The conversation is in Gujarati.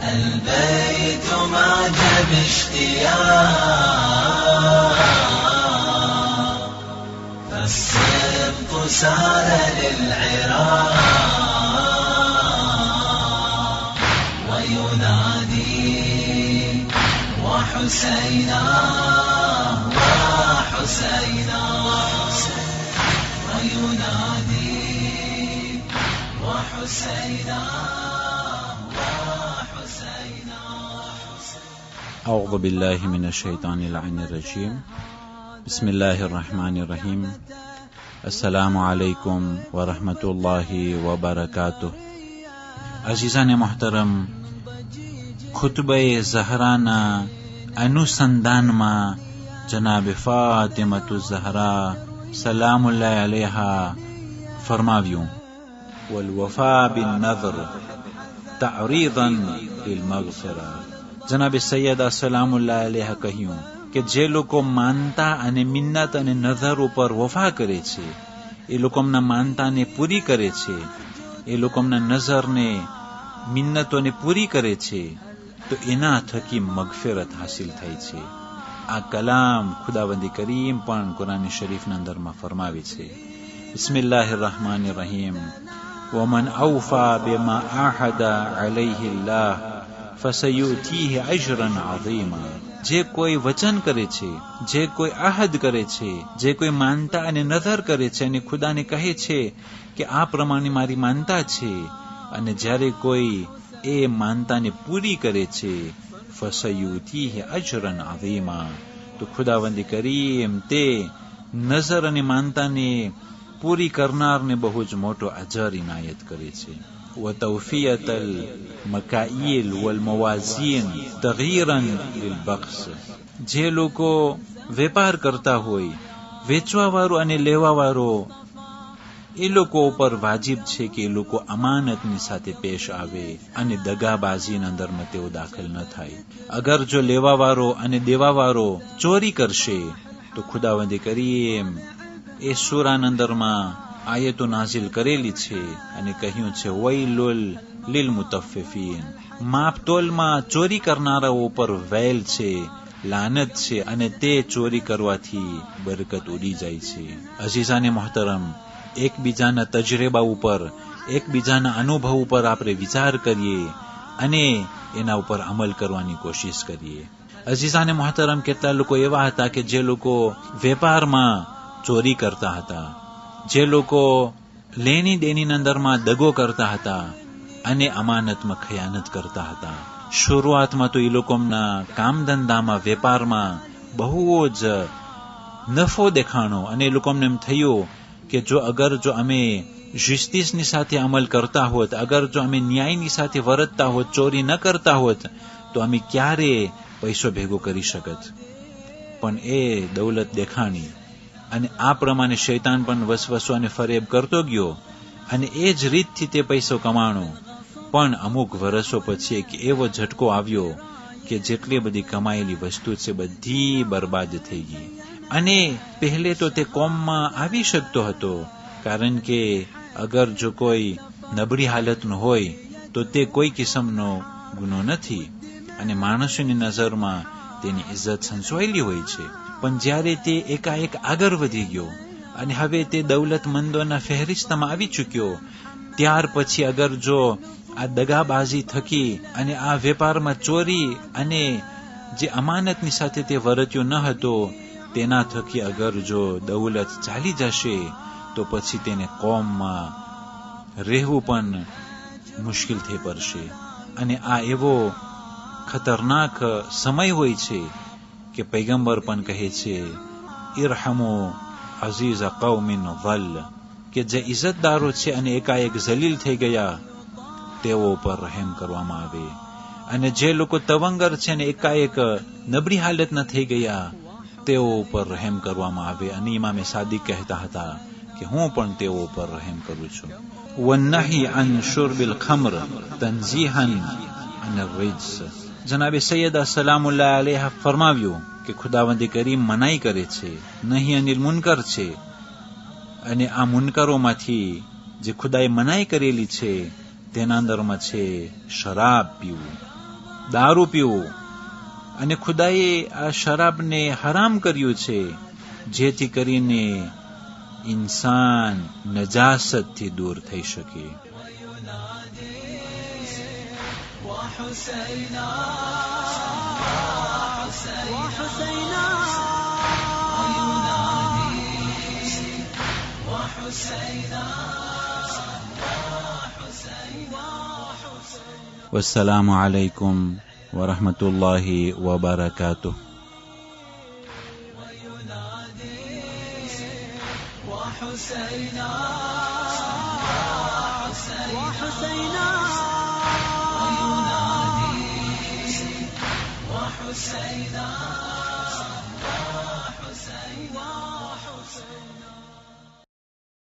البيت معجب اشتياق فالسبط سار للعراق وينادي وحسينا وحسينا وينادي وحسينا وحسينا. أعوذ بالله من الشيطان اللعين الرجيم. بسم الله الرحمن الرحيم. السلام عليكم ورحمة الله وبركاته. عزیزان محترم، خطبه زهرانا अनुसंधान में जनाब फातिमत ज़हरा सलाम अल्लाह अलैहा फरमाव्यूं वल्वफा बिन नज़र तारीदन लिल मग़फ़िरा. जनाब सैयदा सलाम अल्लाह अलैहा કહ્યું કે જે લોકો માનતા અને મિન્નત અને નઝર ઉપર વફા કરે છે, એ લોકોના માનતાને પૂરી કરે છે, એ લોકોના નઝરને મિન્નતોને પૂરી કરે છે, તો એના થકી મગફિરત હાસિલ થાય છે. આ કલામ ખુદાવંદી કરીમ પણ કુરાન શરીફના અંદરમાં ફરમાવે છે. બિસ્મિલ્લાહિર રહમાનિર રહીમ. વમન અવફા બિમા આહદા અલૈહિ અલ્લાહ ફસયુતીહી અજરન અઝીમા. જે કોઈ વચન કરે છે, જે કોઈ આહદ કરે છે, જે કોઈ માનતા અને નઝર કરે છે અને ખુદાને કહે છે કે આ પ્રમાણે મારી માનતા છે, અને જ્યારે કોઈ એ માનતાને પૂરી કરે છે, ફસયુતીહી અજરન અઝીમા, તો ખુદાવંદી કરીમ તે નઝર અને માનતાને પૂરી કરનારને બહુ જ મોટો અજર ઇનાયત કરે છે. وتوفية المكاييل والموازين تغييرا للبخس. જે લોકો વેપાર કરતા હોય, વેચવા વાળો અને લેવા વાળો, એ લોકો ઉપર વાજિબ છે કે એ લોકો અમાનતની સાથે પેશ આવે અને દગાબાજીના અંદરમાં તેઓ દાખલ ન થાય. અગર જો લેવાવાળો અને દેવાવાળો ચોરી કરશે તો ખુદાવંદી કરીમ એ સૂરાના અંદરમાં આયતો નાઝિલ કરેલી છે અને કહ્યું છે વૈલુલ લીલ મુતફ્ફિફીન. માપતોલમાં ચોરી કરનારાઓ ઉપર વેલ છે, લાનત છે, અને તે ચોરી કરવાથી બરકત ઉડી જાય છે. અઝીઝાને મોહતરમ, એકબીજાના તજરેબા ઉપર, એકબીજાના અનુભવ ઉપર આપણે વિચાર કરીએ અને એના ઉપર અમલ કરવાની કોશિશ કરીએ. અઝીઝાને મોહતરમ, કેટલા લોકો એવા હતા કે જે લોકો વેપારમાં ચોરી કરતા હતા, જે લોકો લેણી દેણીના અંદરમાં દગો કરતા હતા અને અમાનતમાં ખયાનત કરતા હતા. શરૂઆતમાં તો એ લોકોના કામ ધંધામાં, વેપારમાં બહુ જ નફો દેખાણો અને એ લોકોને એમ થયું કે જો અમે જસ્ટિસની સાથે અમલ કરતા હોત, અગર જો અમે ન્યાયની સાથે વર્તતા હોત, ચોરી ન કરતા હોત, તો અમે ક્યારે પૈસો ભેગો કરી શકત. પણ એ દૌલત દેખાણી અને આ પ્રમાણે શૈતાન પણ વસવસો અને ફરેબ કરતો ગયો અને એ જ રીતથી તે પૈસો કમાણો. પણ અમુક વર્ષો પછી એક એવો ઝટકો આવ્યો કે જેટલી બધી કમાયેલી વસ્તુ છે બધી બરબાદ થઈ ગઈ. અને પહેલે તો તે કોમમાં આવી શકતો હતો, કારણ કે અગર જો કોઈ નબળી હાલતનું હોય તો તે કોઈ કિસ્મનો ગુનો નથી અને માણસોની નજરમાં તેની ઇજ્જત સંચવાયેલી હોય છે. પણ જ્યારે તે એકાએક આગળ વધી ગયો અને હવે તે દૌલતમંદોના ફહેરિસ્તમાં આવી ચૂક્યો, ત્યાર પછી અગર જો આ દગાબાજી થકી અને આ વેપારમાં ચોરી અને જે અમાનતની સાથે તે વર્ત્યો ન હતો, તેના થકી અગર જો દૌલત ચાલી જશે તો પછી તેને કોમમાં રહેવું પણ મુશ્કેલ થઈ પડશે. અને આ એવો ખતરનાક સમય હોય છે કે પૈગંબર પણ કહે છે ઇરહમુ અઝીઝ કૌમિન વલ, કે જે ઇજ્જતદારો છે અને એકાએક જલીલ થઈ ગયા તેઓ ઉપર રહેમ કરવામાં આવે. અને જે લોકો તવંગર છે અને એકાએક નબળી હાલતના થઈ ગયા તેઓ ઉપર રહેમ કરવામાં આવે. અને ઇમામે સાદિક કહેતા હતા કે હું પણ તેઓ ઉપર રહેમ કરું છું. વન્નહી અન શુર્બિલ ખમ્ર તનઝીહન અન રિજ્સ. જનાબે સૈયદા સલામુલ્લાહ અલૈહા ફરમાવ્યું કે ખુદાવંદી કરીમ મનાઈ કરે છે, નહીં અનિલ મુનકર છે, અને આ મુનકરોમાંથી જે ખુદાએ મનાઈ કરેલી છે તેના અંદરમાં છે શરાબ પીવું, દારૂ પીવું, અને ખુદાએ આ શરાબને હરામ કર્યું છે જેથી કરીને ઇન્સાન નજાસતથી દૂર થઈ શકે. وحسينا والسلام عليكم ورحمة الله وبركاته. وحسينا